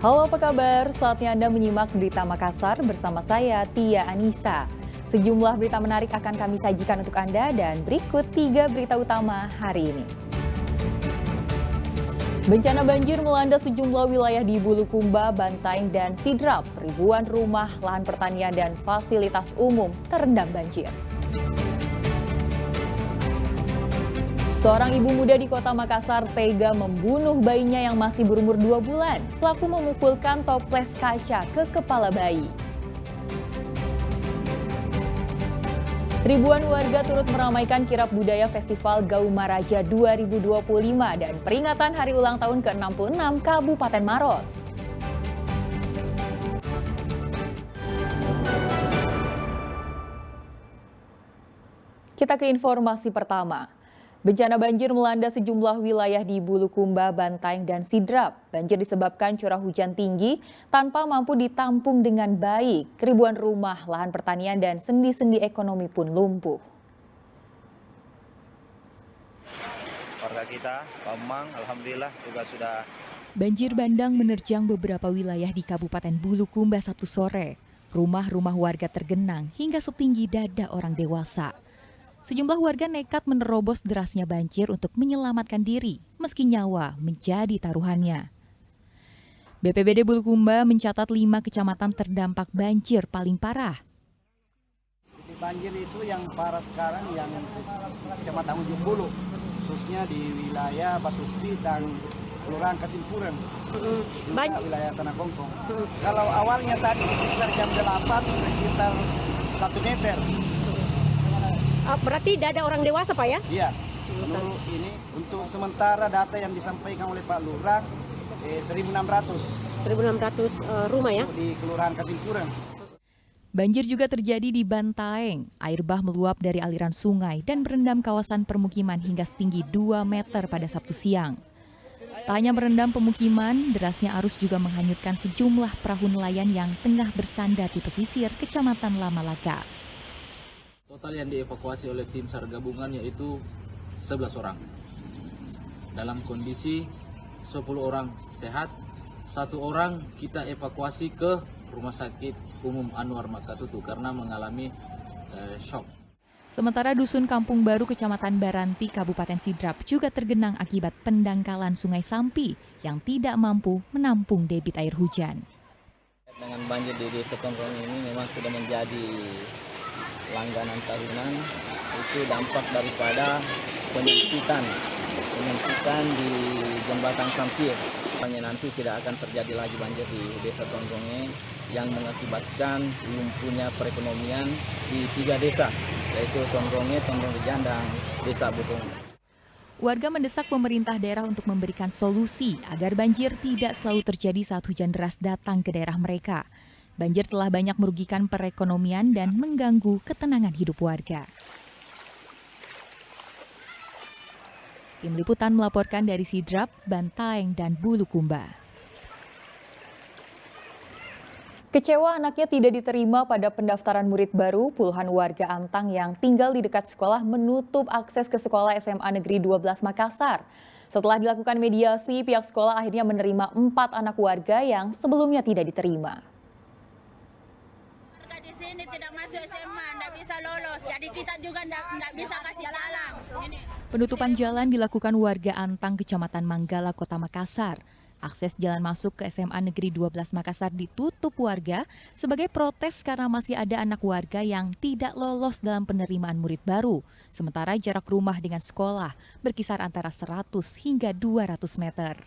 Halo, apa kabar? Saatnya Anda menyimak Berita Makassar bersama saya, Tia Anissa. Sejumlah berita menarik akan kami sajikan untuk Anda dan berikut 3 berita utama hari ini. Bencana banjir melanda sejumlah wilayah di Bulukumba, Bantaeng, dan Sidrap. Ribuan rumah, lahan pertanian, dan fasilitas umum terendam banjir. Seorang ibu muda di kota Makassar tega membunuh bayinya yang masih berumur 2 bulan. Pelaku memukulkan toples kaca ke kepala bayi. Ribuan warga turut meramaikan kirap budaya Festival Gaumaraja 2025 dan peringatan Hari Ulang Tahun ke-66 Kabupaten Maros. Kita ke informasi pertama. Bencana banjir melanda sejumlah wilayah di Bulukumba, Bantaeng, dan Sidrap. Banjir disebabkan curah hujan tinggi tanpa mampu ditampung dengan baik. Ribuan rumah, lahan pertanian, dan sendi-sendi ekonomi pun lumpuh. Warga kita, Pamang, alhamdulillah juga sudah. Banjir bandang menerjang beberapa wilayah di Kabupaten Bulukumba Sabtu sore. Rumah-rumah warga tergenang hingga setinggi dada orang dewasa. Sejumlah warga nekat menerobos derasnya banjir untuk menyelamatkan diri, meski nyawa menjadi taruhannya. BPBD Bulukumba mencatat 5 kecamatan terdampak banjir paling parah. Banjir itu yang parah sekarang yang Kecamatan Ujung Bulu, khususnya di wilayah Batupi dan Kelurahan Kasimpuren, juga wilayah Tanah Kongkong. Kalau awalnya tadi sekitar jam 8 sekitar 1 meter. Berarti tidak ada orang dewasa, Pak, ya? Iya. Menurut ini untuk sementara data yang disampaikan oleh Pak Lurah 1.600. 1.600 rumah ya? Di Kelurahan Kasimpuren. Banjir juga terjadi di Bantaeng. Air bah meluap dari aliran sungai dan merendam kawasan permukiman hingga setinggi 2 meter pada Sabtu siang. Tak hanya merendam pemukiman, derasnya arus juga menghanyutkan sejumlah perahu nelayan yang tengah bersandar di pesisir Kecamatan Lamalaga. Total yang dievakuasi oleh tim SAR gabungan yaitu 11 orang. Dalam kondisi 10 orang sehat, 1 orang kita evakuasi ke Rumah Sakit Umum Anwar Makatutu karena mengalami shock. Sementara Dusun Kampung Baru Kecamatan Baranti, Kabupaten Sidrap juga tergenang akibat pendangkalan Sungai Sampi yang tidak mampu menampung debit air hujan. Dengan banjir di Desa Tonggong ini memang sudah menjadi langganan tahunan, itu dampak daripada penyempitan di jembatan Samsir. Hanya nanti tidak akan terjadi lagi banjir di Desa Tonggongnya yang mengakibatkan lumpuhnya perekonomian di 3 desa, yaitu Tonggongnya, Tonggong Rejan, dan Desa Butong. Warga mendesak pemerintah daerah untuk memberikan solusi agar banjir tidak selalu terjadi saat hujan deras datang ke daerah mereka. Banjir telah banyak merugikan perekonomian dan mengganggu ketenangan hidup warga. Tim Liputan melaporkan dari Sidrap, Bantaeng, dan Bulukumba. Kecewa anaknya tidak diterima pada pendaftaran murid baru, puluhan warga Antang yang tinggal di dekat sekolah menutup akses ke sekolah SMA Negeri 12 Makassar. Setelah dilakukan mediasi, pihak sekolah akhirnya menerima 4 anak warga yang sebelumnya tidak diterima. Ini tidak masuk SMA, tidak bisa lolos, jadi kita juga tidak bisa kasih jalan. Penutupan jalan dilakukan warga Antang, Kecamatan Manggala, Kota Makassar. Akses jalan masuk ke SMA Negeri 12 Makassar ditutup warga sebagai protes karena masih ada anak warga yang tidak lolos dalam penerimaan murid baru. Sementara jarak rumah dengan sekolah berkisar antara 100 hingga 200 meter.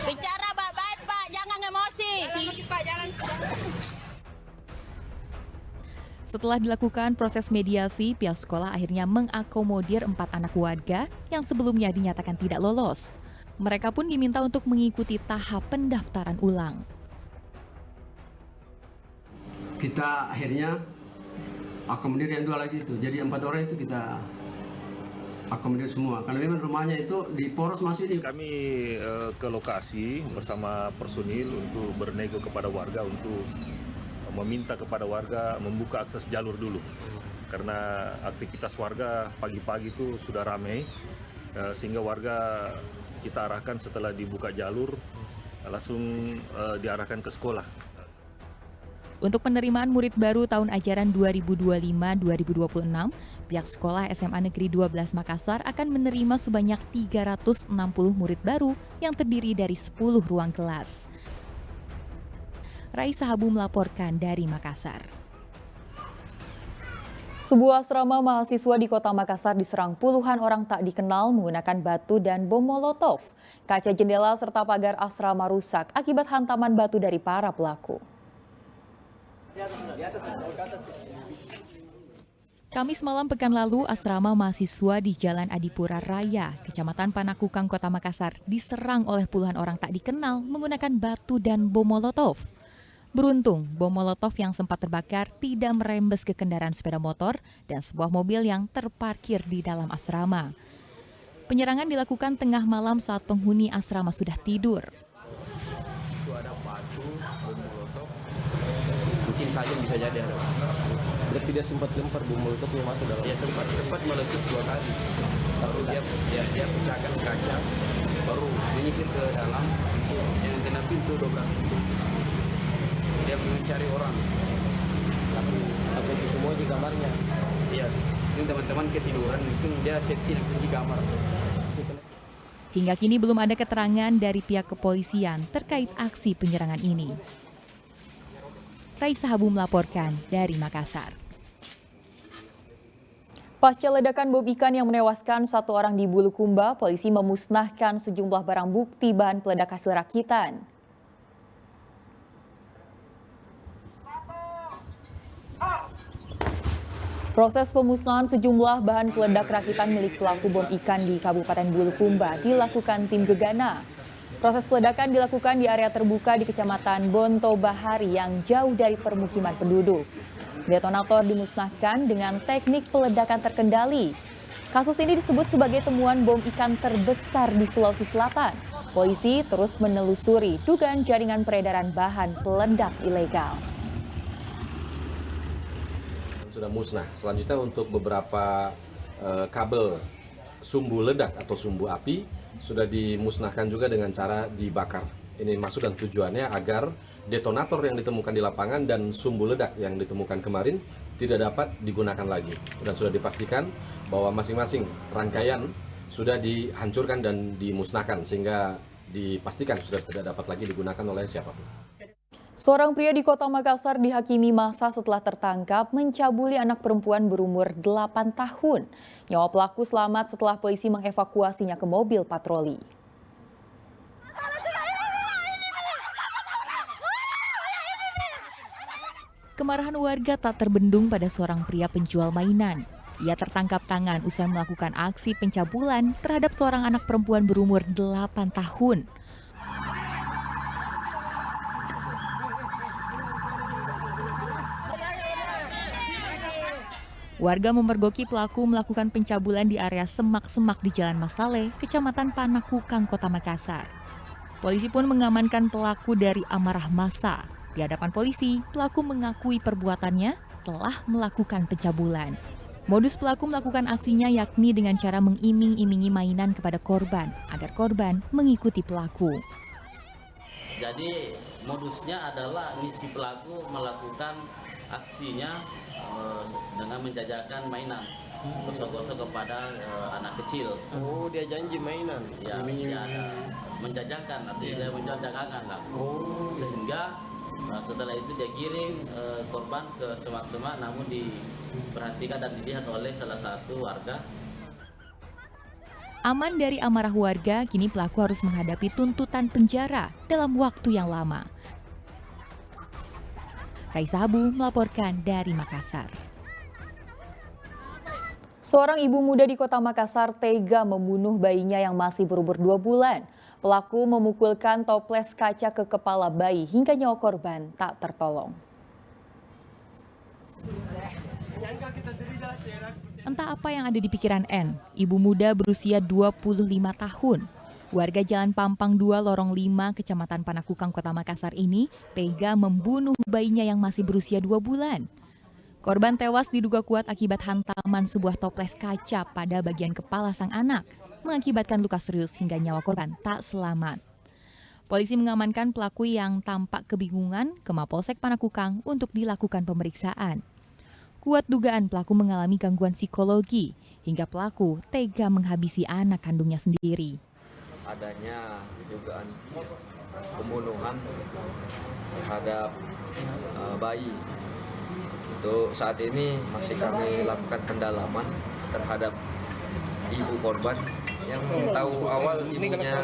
Bicara baik-baik, Pak, jangan emosi. Setelah dilakukan proses mediasi, pihak sekolah akhirnya mengakomodir 4 anak warga yang sebelumnya dinyatakan tidak lolos. Mereka pun diminta untuk mengikuti tahap pendaftaran ulang. Kita akhirnya akomodir yang 2 lagi itu, jadi 4 orang itu kita akomodir semua. Karena memang rumahnya itu di poros masuk ini. Kami ke lokasi bersama personil untuk bernego kepada warga untuk meminta kepada warga membuka akses jalur dulu. karena aktivitas warga pagi-pagi itu sudah ramai, sehingga warga kita arahkan setelah dibuka jalur langsung diarahkan ke sekolah. Untuk penerimaan murid baru tahun ajaran 2025-2026, pihak sekolah SMA Negeri 12 Makassar akan menerima sebanyak 360 murid baru yang terdiri dari 10 ruang kelas. Raisa Habu melaporkan dari Makassar. Sebuah asrama mahasiswa di kota Makassar diserang puluhan orang tak dikenal menggunakan batu dan bom molotov. Kaca jendela serta pagar asrama rusak akibat hantaman batu dari para pelaku. Kamis malam pekan lalu, asrama mahasiswa di Jalan Adipura Raya, Kecamatan Panakukang, Kota Makassar, diserang oleh puluhan orang tak dikenal menggunakan batu dan bom molotov. Beruntung, bom molotov yang sempat terbakar tidak merembes ke kendaraan sepeda motor dan sebuah mobil yang terparkir di dalam asrama. Penyerangan dilakukan tengah malam saat penghuni asrama sudah tidur. Itu ada batu, bom molotov, mungkin saja bisa jadi ada. Berarti dia sempat lempar bom molotovnya masuk dalam. Ya sempat meletus 2 kali. Baru dia pecahkan kaca, baru menyisir ke dalam yang kena pintu 12 pintu. Dia mencari orang. Tapi itu semua di kamarnya. Iya. Ini teman-teman ketiduran, itu dia setting kunci kamar. Hingga kini belum ada keterangan dari pihak kepolisian terkait aksi penyerangan ini. Raisa Habu melaporkan dari Makassar. Pasca ledakan bom ikan yang menewaskan 1 orang di Bulukumba, polisi memusnahkan sejumlah barang bukti bahan peledak hasil rakitan. Proses pemusnahan sejumlah bahan peledak rakitan milik pelaku bom ikan di Kabupaten Bulukumba dilakukan tim gegana. Proses peledakan dilakukan di area terbuka di Kecamatan Bonto Bahari yang jauh dari permukiman penduduk. Detonator dimusnahkan dengan teknik peledakan terkendali. Kasus ini disebut sebagai temuan bom ikan terbesar di Sulawesi Selatan. Polisi terus menelusuri dugaan jaringan peredaran bahan peledak ilegal. Sudah musnah. Selanjutnya untuk beberapa kabel sumbu ledak atau sumbu api sudah dimusnahkan juga dengan cara dibakar. Ini maksud dan tujuannya agar detonator yang ditemukan di lapangan dan sumbu ledak yang ditemukan kemarin tidak dapat digunakan lagi. Dan sudah dipastikan bahwa masing-masing rangkaian sudah dihancurkan dan dimusnahkan sehingga dipastikan sudah tidak dapat lagi digunakan oleh siapapun. Seorang pria di kota Makassar dihakimi massa setelah tertangkap mencabuli anak perempuan berumur 8 tahun. Nyawa pelaku selamat setelah polisi mengevakuasinya ke mobil patroli. Kemarahan warga tak terbendung pada seorang pria penjual mainan. Ia tertangkap tangan usai melakukan aksi pencabulan terhadap seorang anak perempuan berumur 8 tahun. Warga memergoki pelaku melakukan pencabulan di area semak-semak di Jalan Masale, Kecamatan Panakukang, Kota Makassar. Polisi pun mengamankan pelaku dari amarah massa. Di hadapan polisi, pelaku mengakui perbuatannya telah melakukan pencabulan. Modus pelaku melakukan aksinya yakni dengan cara mengiming-imingi mainan kepada korban agar korban mengikuti pelaku. Jadi modusnya adalah si pelaku melakukan aksinya dengan menjajakan mainan, gosok-gosok kepada anak kecil. Oh, dia janji mainan? Ya, menjajakan, artinya dia menjajakan lah. Sehingga setelah itu dia giring korban ke semak-semak, namun diperhatikan dan dilihat oleh salah satu warga. Aman dari amarah warga, kini pelaku harus menghadapi tuntutan penjara dalam waktu yang lama. Raisa Habu melaporkan dari Makassar. Seorang ibu muda di kota Makassar tega membunuh bayinya yang masih berumur 2 bulan. Pelaku memukulkan toples kaca ke kepala bayi hingga nyawa korban tak tertolong. Entah apa yang ada di pikiran N, ibu muda berusia 25 tahun. Warga Jalan Pampang 2 Lorong 5, Kecamatan Panakukang, Kota Makassar ini tega membunuh bayinya yang masih berusia 2 bulan. Korban tewas diduga kuat akibat hantaman sebuah toples kaca pada bagian kepala sang anak, mengakibatkan luka serius hingga nyawa korban tak selamat. Polisi mengamankan pelaku yang tampak kebingungan ke Mapolsek Panakukang untuk dilakukan pemeriksaan. Kuat dugaan pelaku mengalami gangguan psikologi hingga pelaku tega menghabisi anak kandungnya sendiri. Adanya dugaan pembunuhan terhadap bayi. Untuk saat ini masih kami lakukan pendalaman terhadap ibu korban yang tahu awal ibunya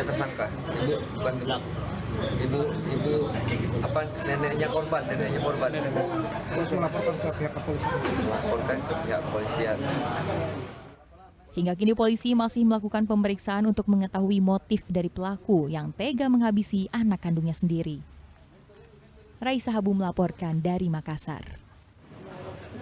tersangka, bukan ibu apa neneknya korban. Terus melaporkan ke pihak kepolisian. Melaporkan ke pihak kepolisian. Hingga kini polisi masih melakukan pemeriksaan untuk mengetahui motif dari pelaku yang tega menghabisi anak kandungnya sendiri. Raisa Habu melaporkan dari Makassar.